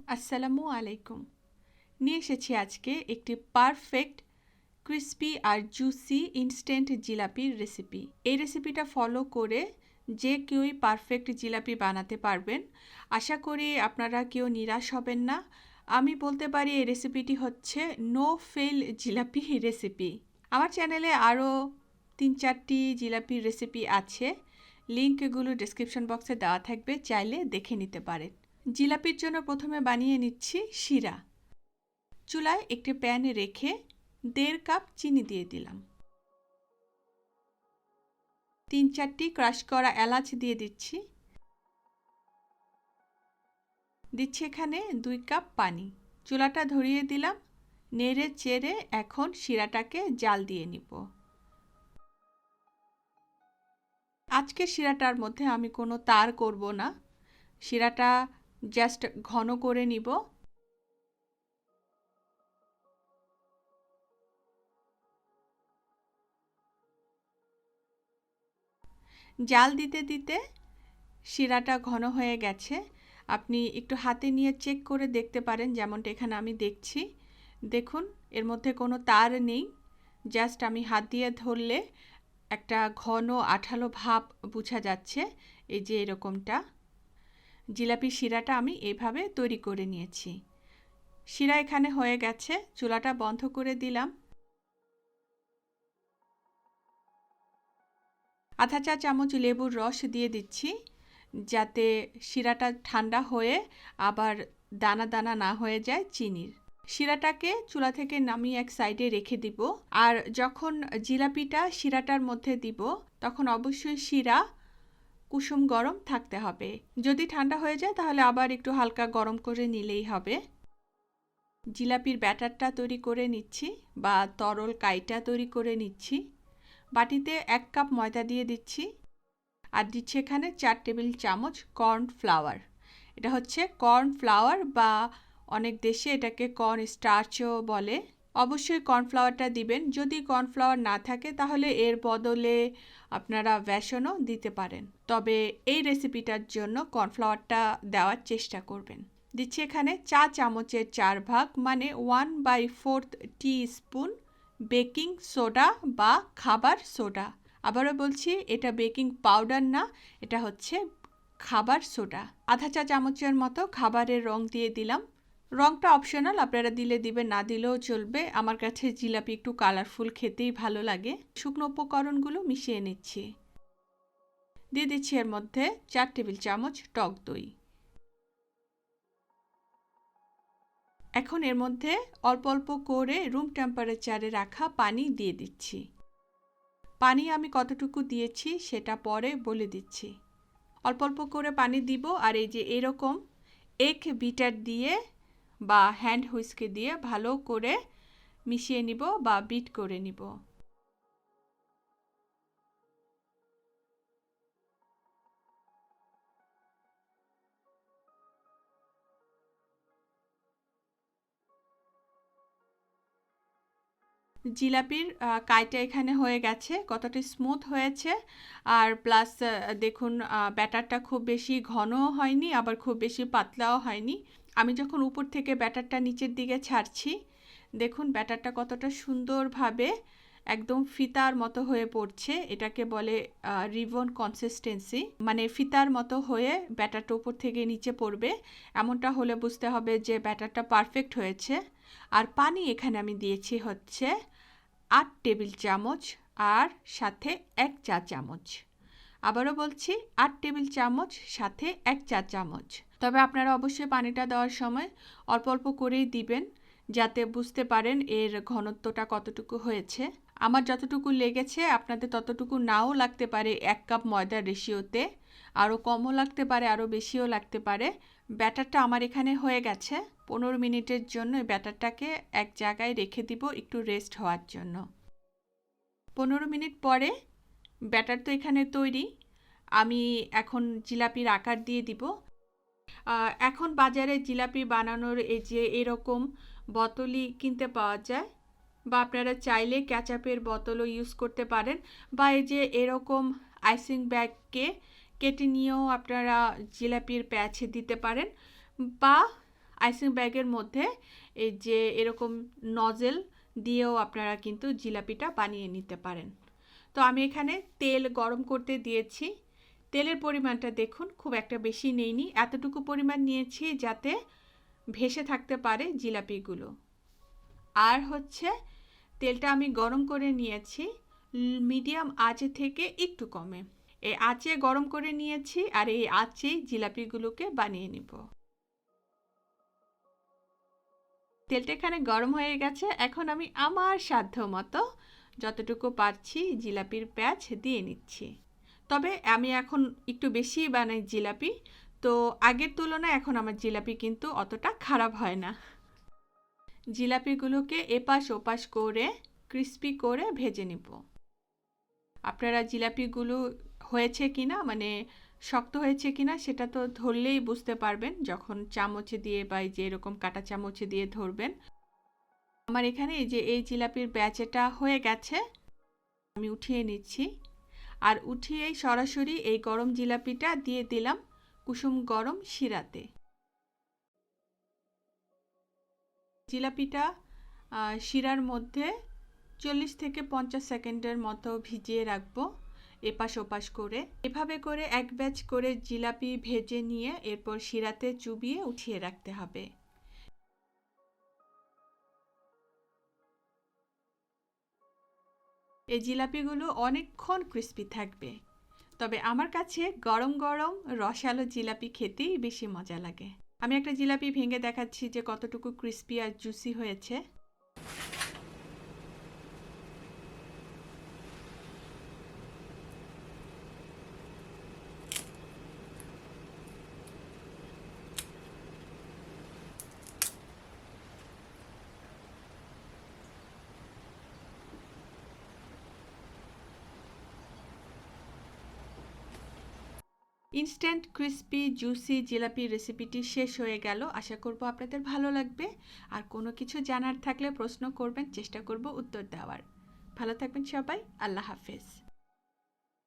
আসসালামু আলাইকুম। নিয়ে এসেছি আজকে একটি পারফেক্ট ক্রিস্পি আর জুসি ইনস্ট্যান্ট জিলাপির রেসিপি। এই রেসিপিটা ফলো করে যে কেউই পারফেক্ট জিলাপি বানাতে পারবেন। আশা করি আপনারা কেউ নিরাশ হবেন না। আমি বলতে পারি এই রেসিপিটি হচ্ছে নো ফেল জিলাপি রেসিপি। আমার চ্যানেলে আরও ৩-৪টি জিলাপির রেসিপি আছে। লিঙ্কগুলো ডেসক্রিপশন বক্সে দেওয়া থাকবে, চাইলে দেখে নিতে পারেন। জিলাপির জন্য প্রথমে বানিয়ে নিচ্ছি শিরা। চুলায় একটি প্যানে রেখে ১.৫ কাপ চিনি দিয়ে দিলাম। ৩-৪টি ক্রাশ করা এলাচ দিয়ে দিচ্ছি। দিচ্ছি এখানে ২ কাপ পানি। চুলাটা ধরিয়ে দিলাম। নেড়ে চেড়ে এখন শিরাটাকে জাল দিয়ে নিব। আজকে শিরাটার মধ্যে আমি কোনো তার করব না, শিরাটা জাস্ট ঘন করে নিব। জাল দিতে দিতে শিরাটা ঘন হয়ে গেছে। আপনি একটু হাতে নিয়ে চেক করে দেখতে পারেন, যেমনটা এখানে আমি দেখছি। দেখুন, এর মধ্যে কোনো তার নেই। জাস্ট আমি হাত দিয়ে ধরলে একটা ঘন আঠালো ভাব বোঝা যাচ্ছে। এই যে এরকমটা। জিলাপি শিরাটা আমি এইভাবে তৈরি করে নিয়েছি। শিরা এখানে হয়ে গেছে। চুলাটা বন্ধ করে দিলাম। আধা চা চামচ লেবুর রস দিয়ে দিচ্ছি, যাতে শিরাটা ঠান্ডা হয়ে আবার দানা দানা না হয়ে যায় চিনির। শিরাটাকে চুলা থেকে নামিয়ে এক সাইডে রেখে দিব। আর যখন জিলাপিটা শিরাটার মধ্যে দিব, তখন অবশ্যই শিরা কুসুম গরম থাকতে হবে। যদি ঠান্ডা হয়ে যায় তাহলে আবার একটু হালকা গরম করে নিলেই হবে। জিলাপির ব্যাটারটা তৈরি করে নিচ্ছি, বা তরল কাইটা তৈরি করে নিচ্ছি। বাটিতে ১ কাপ ময়দা দিয়ে দিচ্ছি, আর দিচ্ছি এখানে ৪ টেবিল চামচ কর্নফ্লাওয়ার। এটা হচ্ছে কর্নফ্লাওয়ার, বা অনেক দেশে এটাকে কর্ন স্টার্চও বলে। অবশ্যই কর্নফ্লাওয়ারটা দিবেন। যদি কর্নফ্লাওয়ার না থাকে তাহলে এর বদলে আপনারা বেসনও দিতে পারেন, তবে এই রেসিপিটার জন্য কর্নফ্লাওয়ারটা দেওয়ার চেষ্টা করবেন। দিচ্ছি এখানে চা চামচের 4 ভাগ মানে 1/4 টিস্পুন বেকিং সোডা বা খাবার সোডা। আবারও বলছি, এটা বেকিং পাউডার না, এটা হচ্ছে খাবার সোডা। আধা চা চামচের মতো খাবারের রং দিয়ে দিলাম। রংটা অপশনাল, আপনারা দিলে দিবেন, না দিলেও চলবে। আমার কাছে জিলাপি একটু কালারফুল খেতেই ভালো লাগে। শুকনো উপকরণগুলো মিশিয়ে নিচ্ছি। দিয়ে দিচ্ছি এর মধ্যে 4 টেবিল চামচ টক দই। এখন এর মধ্যে অল্প অল্প করে রুম টেম্পারেচারে রাখা পানি দিয়ে দিচ্ছি। পানি আমি কতটুকু দিয়েছি সেটা পরে বলে দিচ্ছি। অল্প অল্প করে পানি দিব, আর এই যে এরকম এক বিটার দিয়ে বা হ্যান্ড হুইস্কে দিয়ে ভালো করে মিশিয়ে নিব বা বিট করে নিব। জিলাপির কাইটা এখানে হয়ে গেছে, কতটা স্মুথ হয়েছে। আর প্লাস দেখুন, ব্যাটারটা খুব বেশি ঘনও হয়নি, আবার খুব বেশি পাতলাও হয়নি। আমি যখন উপর থেকে ব্যাটারটা নিচের দিকে ছাড়ছি, দেখুন ব্যাটারটা কতটা সুন্দরভাবে একদম ফিতার মতো হয়ে পড়ছে। এটাকে বলে রিবন কনসিস্টেন্সি, মানে ফিতার মতো হয়ে ব্যাটারটা উপর থেকে নিচে পড়বে। এমনটা হলে বুঝতে হবে যে ব্যাটারটা পারফেক্ট হয়েছে। আর পানি এখানে আমি দিয়েছি হচ্ছে ৮ টেবিল চামচ, আর সাথে ১ চা চামচ। আবারও বলছি, ৮ টেবিল চামচ সাথে ১ চা চামচ। তবে আপনারা অবশ্যই পানিটা দেওয়ার সময় অল্প অল্প করেই দিবেন, যাতে বুঝতে পারেন এর ঘনত্বটা কতটুকু হয়েছে। আমার যতটুকু লেগেছে আপনাদের ততটুকু নাও লাগতে পারে। ১ কাপ ময়দার রেশিওতে আরও কমও লাগতে পারে, আরও বেশিও লাগতে পারে। ব্যাটারটা আমার এখানে হয়ে গেছে। ১৫ মিনিটের জন্য ব্যাটারটাকে এক জায়গায় রেখে দিব একটু রেস্ট হওয়ার জন্য। ১৫ মিনিট পরে ব্যাটার তো এখানে তৈরি। আমি এখন জিলাপির আকার দিয়ে দিব। এখন বাজারে জিলাপি বানানোর এই যে এরকম বোতলই কিনতে পাওয়া যায়, বা আপনারা চাইলে ক্যাচাপের বোতলও ইউজ করতে পারেন, বা এই যে এরকম আইসিং ব্যাগকে কেটে নিয়েও আপনারা জিলাপির প্যাচ দিতে পারেন, বা আইসিং ব্যাগের মধ্যে এই যে এরকম নজেল দিয়েও আপনারা কিন্তু জিলাপিটা বানিয়ে নিতে পারেন। তো আমি এখানে তেল গরম করতে দিয়েছি। তেলের পরিমাণটা দেখুন, খুব একটা বেশি নেইনি, এতটুকু পরিমাণ নিয়েছি যাতে ভেসে থাকতে পারে জিলাপিগুলো। আর হচ্ছে তেলটা আমি গরম করে নিয়েছি মিডিয়াম আঁচে থেকে একটু কমে। এই আঁচে গরম করে নিয়েছি আর এই আঁচেই জিলাপিগুলোকে বানিয়ে নিব। তেলটা এখানে গরম হয়ে গেছে, এখন আমি আমার সাধ্য মতো যতটুকু পারছি জিলাপির প্যাচ দিয়ে নিচ্ছি। তবে আমি এখন একটু বেশি বানাই জিলাপি, তো আগের তুলনায় এখন আমার জিলাপি কিন্তু অতটা খারাপ হয় না। জিলাপিগুলোকে এপাশ ওপাশ করে ক্রিস্পি করে ভেজে নিব। আপনারা জিলাপিগুলো হয়েছে কিনা, মানে শক্ত হয়েছে কিনা সেটা তো ধরলেই বুঝতে পারবেন যখন চামচে দিয়ে বা এই যে এরকম কাঁটা চামচে দিয়ে ধরবেন। আমার এখানে এই যে এই জিলাপির ব্যাচটা হয়ে গেছে, আমি উঠিয়ে নিচ্ছি। আর উঠিয়েই সরাসরি এই গরম জিলাপিটা দিয়ে দিলাম কুসুম গরম শিরাতে। জিলাপিটা শিরার মধ্যে 40 থেকে 50 সেকেন্ডের মতো ভিজিয়ে রাখবো এপাশ ওপাশ করে। এভাবে করে এক ব্যাচ করে জিলাপি ভেজে নিয়ে এরপর শিরাতে চুবিয়ে উঠিয়ে রাখতে হবে। এই জিলাপিগুলো অনেকক্ষণ ক্রিস্পি থাকবে, তবে আমার কাছে গরম গরম রসালো জিলাপি খেতেই বেশি মজা লাগে। আমি একটা জিলাপি ভেঙে দেখাচ্ছি যে কতটুকু ক্রিস্পি আর জুসি হয়েছে। ইনস্ট্যান্ট ক্রিস্পি জুসি জিলাপি রেসিপিটি শেষ হয়ে গেল। আশা করব আপনাদের ভালো লাগবে। আর কোনো কিছু জানার থাকলে প্রশ্ন করবেন, চেষ্টা করব উত্তর দেওয়ার। ভালো থাকবেন সবাই। আল্লাহ হাফেজ।